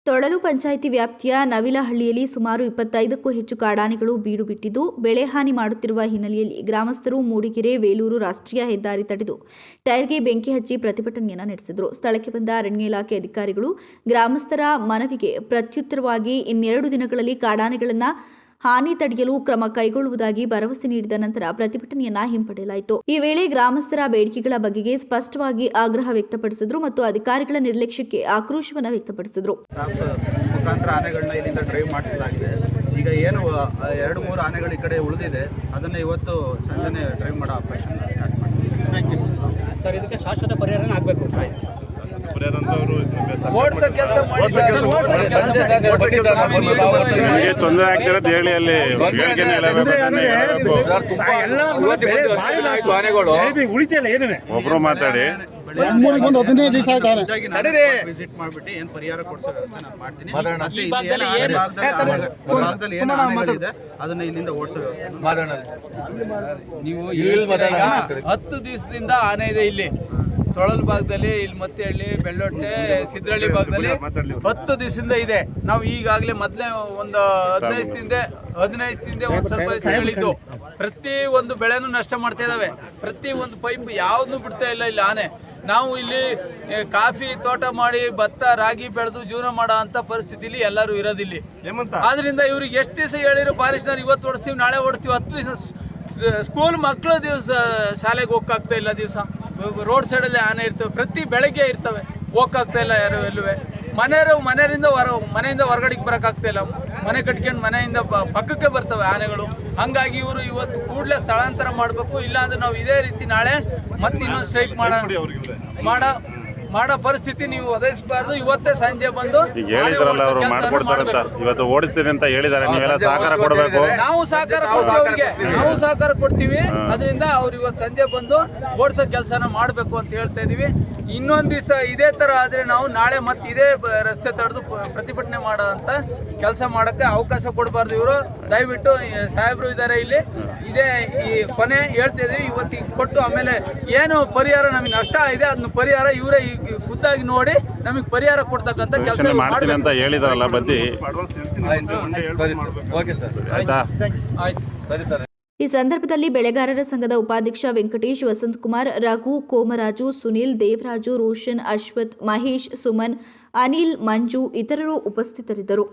ತೊಳಲು ಪಂಚಾಯಿತಿ ವ್ಯಾಪ್ತಿಯ ನವಿಲಹಳ್ಳಿಯಲ್ಲಿ ಸುಮಾರು 25ಕ್ಕೂ ಹೆಚ್ಚು ಕಾಡಾನೆಗಳು ಬೀಡು ಬಿಟ್ಟಿದ್ದು ಬೆಳೆ ಹಾನಿ ಮಾಡುತ್ತಿರುವ ಹಿನ್ನೆಲೆಯಲ್ಲಿ ಗ್ರಾಮಸ್ಥರು ಮೂಡಿಗೆರೆ ವೇಲೂರು ರಾಷ್ಟ್ರೀಯ ಹೆದ್ದಾರಿ ತಡೆದು ಟೈರ್ಗೆ ಬೆಂಕಿ ಹಚ್ಚಿ ಪ್ರತಿಭಟನೆಯನ್ನು ನಡೆಸಿದರು. ಸ್ಥಳಕ್ಕೆ ಬಂದ ಅರಣ್ಯ ಇಲಾಖೆ ಅಧಿಕಾರಿಗಳು ಗ್ರಾಮಸ್ಥರ ಮನವಿಗೆ ಪ್ರತ್ಯುತ್ತರವಾಗಿ ಇನ್ನೆರಡು ದಿನಗಳಲ್ಲಿ ಕಾಡಾನೆಗಳನ್ನು ಹಾನಿ ತಡೆಯಲು ಕ್ರಮ ಕೈಗೊಳ್ಳುವುದಾಗಿ ಭರವಸೆ ನೀಡಿದ ನಂತರ ಪ್ರತಿಭಟನೆಯನ್ನ ಹಿಂಪಡೆಯಲಾಯಿತು. ಈ ವೇಳೆ ಗ್ರಾಮಸ್ಥರ ಬೇಡಿಕೆಗಳ ಬಗೆಗೆ ಸ್ಪಷ್ಟವಾಗಿ ಆಗ್ರಹ ವ್ಯಕ್ತಪಡಿಸಿದರು ಮತ್ತು ಅಧಿಕಾರಿಗಳ ನಿರ್ಲಕ್ಷ್ಯಕ್ಕೆ ಆಕ್ರೋಶವನ್ನು ವ್ಯಕ್ತಪಡಿಸಿದರು. ಮುಖಾಂತರ ಆನೆಗಳನ್ನ ಇಲ್ಲಿಂದ ಡ್ರೈವ್ ಮಾಡಿಸಲಾಗಿದೆ. ಈಗ ಏನು 2-3 ಆನೆಗಳು ಈ ಕಡೆ ಉಳಿದಿದೆ, ಅದನ್ನು ಇವತ್ತು ಸಂಜೆನೆ ಡ್ರೈವ್ ಮಾಡೋ ಆಪರೇಷನ್ ಸ್ಟಾರ್ಟ್ ಮಾಡ್ತೀವಿ. ಸರ್, ಇದಕ್ಕೆ ಶಾಶ್ವತ ಪರಿಹಾರ ಆಗಬೇಕು. ಓಡಿಸೋ ಕೆಲಸ ಮಾಡಿ ತೊಂದರೆ ಆಗ್ತಿರೋದು ಹೇಳಿ. ಅಲ್ಲಿ ಒಬ್ರು ಮಾತಾಡಿ ವಿಸಿಟ್ ಮಾಡ್ಬಿಟ್ಟು ಏನ್ ಪರಿಹಾರ ಕೊಡಿಸೋ ವ್ಯವಸ್ಥೆ ನಾನು ಮಾಡ್ತೀನಿ. ಏನು ಆನೆಗಳಿದೆ ಅದನ್ನ ಇಲ್ಲಿಂದ ಓಡಿಸೋ ವ್ಯವಸ್ಥೆ ನೀವು 10 ದಿವಸದಿಂದ ಆನೆ ಇದೆ ಇಲ್ಲಿ ತೊಳಲ್ ಭಾಗದಲ್ಲಿ, ಇಲ್ಲಿ ಮತ್ತೆ ಹಳ್ಳಿ, ಬೆಳ್ಳೊಟ್ಟೆ, ಸಿದ್ರಳ್ಳಿ ಭಾಗದಲ್ಲಿ 10 ದಿವಸದಿಂದ ಇದೆ. ನಾವು ಈಗಾಗಲೇ ಮೊದಲೇ ಒಂದು 15 ದಿನದಿಂದ ಒಂದು ಸ್ವಲ್ಪ ದಿವಸಗಳಿದ್ದು ಪ್ರತಿ ಒಂದು ಬೆಳೆನೂ ನಷ್ಟ ಮಾಡ್ತಾ ಇದ್ದಾವೆ. ಪ್ರತಿ ಒಂದು ಪೈಪ್ ಯಾವ್ದನ್ನೂ ಬಿಡ್ತಾ ಇಲ್ಲ ಇಲ್ಲಿ ಆನೆ. ನಾವು ಇಲ್ಲಿ ಕಾಫಿ ತೋಟ ಮಾಡಿ ಭತ್ತ ರಾಗಿ ಬೆಳೆದು ಜೀವನ ಮಾಡೋ ಅಂತ ಪರಿಸ್ಥಿತಿಲಿ ಎಲ್ಲರೂ ಇರೋದಿಲ್ಲಿ. ಆದ್ರಿಂದ ಇವ್ರಿಗೆ ಎಷ್ಟು ದಿವಸ ಹೇಳಿರೋ ಫಾರೆಸ್ಟ್ನರ್ ಇವತ್ತು ಓಡಿಸ್ತೀವಿ ನಾಳೆ ಓಡಿಸ್ತೀವಿ, 10 ದಿವಸ ಸ್ಕೂಲ್ ಮಕ್ಕಳು ದಿವಸ ಶಾಲೆಗೆ ಹೋಗಕ್ಕಾಗ್ತಾ ಇಲ್ಲ. ದಿವಸ ರೋಡ್ ಸೈಡಲ್ಲಿ ಆನೆ ಇರ್ತವೆ, ಪ್ರತಿ ಬೆಳಗ್ಗೆ ಇರ್ತವೆ, ಹೋಗಕ್ಕಾಗ್ತಾ ಇಲ್ಲ ಯಾರು ಎಲ್ಲುವೆ. ಮನೆಯಿಂದ ಹೊರಗಡೆಗೆ ಬರೋಕ್ಕಾಗ್ತಾ ಇಲ್ಲ. ಮನೆ ಕಟ್ಕೊಂಡು ಮನೆಯಿಂದ ಪಕ್ಕಕ್ಕೆ ಬರ್ತವೆ ಆನೆಗಳು. ಹಂಗಾಗಿ ಇವರು ಇವತ್ತು ಕೂಡಲೇ ಸ್ಥಳಾಂತರ ಮಾಡಬೇಕು. ಇಲ್ಲಾಂದ್ರೆ ನಾವು ಇದೇ ರೀತಿ ನಾಳೆ ಮತ್ತೆ ಇನ್ನೊಂದು ಸ್ಟ್ರೈಕ್ ಮಾಡೋ ಪರಿಸ್ಥಿತಿ ನೀವು ಒದಗಿಸಬಾರ್ದು. ಇವತ್ತೇ ಸಂಜೆ ಬಂದು ಈಗ ಹೇಳಿದ್ರಲ್ಲ ಅವರು ಮಾಡ್ಕೊಡ್ತಾರಂತ, ಇವತ್ತು ಓಡಿಸ್ತೀನಿ ಅಂತ ಹೇಳಿದ್ದಾರೆ. ನೀವೆಲ್ಲ ಸಹಕಾರ ಕೊಡಬೇಕು. ನಾವು ಸಹಕಾರ ಕೊಡ್ತೀವಿ ಅವರಿಗೆ, ನಾವು ಸಹಕಾರ ಕೊಡ್ತೀವಿ. ಅದರಿಂದ ಅವ್ರು ಇವತ್ತು ಸಂಜೆ ಬಂದು ಓಡಿಸೋ ಕೆಲಸನ ಮಾಡಬೇಕು ಅಂತ ಹೇಳ್ತಾ ಇದೀವಿ. ಇನ್ನೊಂದು ದಿವಸ ಇದೇ ತರ ಆದ್ರೆ ನಾವು ನಾಳೆ ಮತ್ತೆ ಇದೇ ರಸ್ತೆ ತಡೆದು ಪ್ರತಿಭಟನೆ ಮಾಡೋಂತ ಕೆಲಸ ಮಾಡೋಕ್ಕೆ ಅವಕಾಶ ಕೊಡಬಾರ್ದು. ಇವರು ದಯವಿಟ್ಟು ಸಾಹೇಬರು ಇದ್ದಾರೆ ಇಲ್ಲಿ, ಇದೇ ಈ ಕೊನೆ ಹೇಳ್ತಾ ಇದೀವಿ. ಇವತ್ತಿಗೆ ಕೊಟ್ಟು ಆಮೇಲೆ ಏನು ಪರಿಹಾರ ನಮಗೆ ನಷ್ಟ ಇದೆ ಅದನ್ನ ಪರಿಹಾರ ಇವರೇ ಖುದ್ದಾಗಿ ನೋಡಿ ನಮಗೆ ಪರಿಹಾರ ಕೊಡ್ತಕ್ಕಂಥ ಕೆಲಸ ಮಾಡ್ತೀನಿ ಅಂತ ಹೇಳಿದಾರಲ್ಲ ಬದ್ದಿ. ಈ ಸಂದರ್ಭದಲ್ಲಿ ಬೆಳೆಗಾರರ ಸಂಘದ ಉಪಾಧ್ಯಕ್ಷ ವೆಂಕಟೇಶ್, ವಸಂತಕುಮಾರ್, ರಘು, ಕೋಮರಾಜು, ಸುನಿಲ್, ದೇವರಾಜು, ರೋಷನ್, ಅಶ್ವಥ್, ಮಹೇಶ್, ಸುಮನ್, ಅನಿಲ್, ಮಂಜು ಇತರರು ಉಪಸ್ಥಿತರಿದ್ದರು.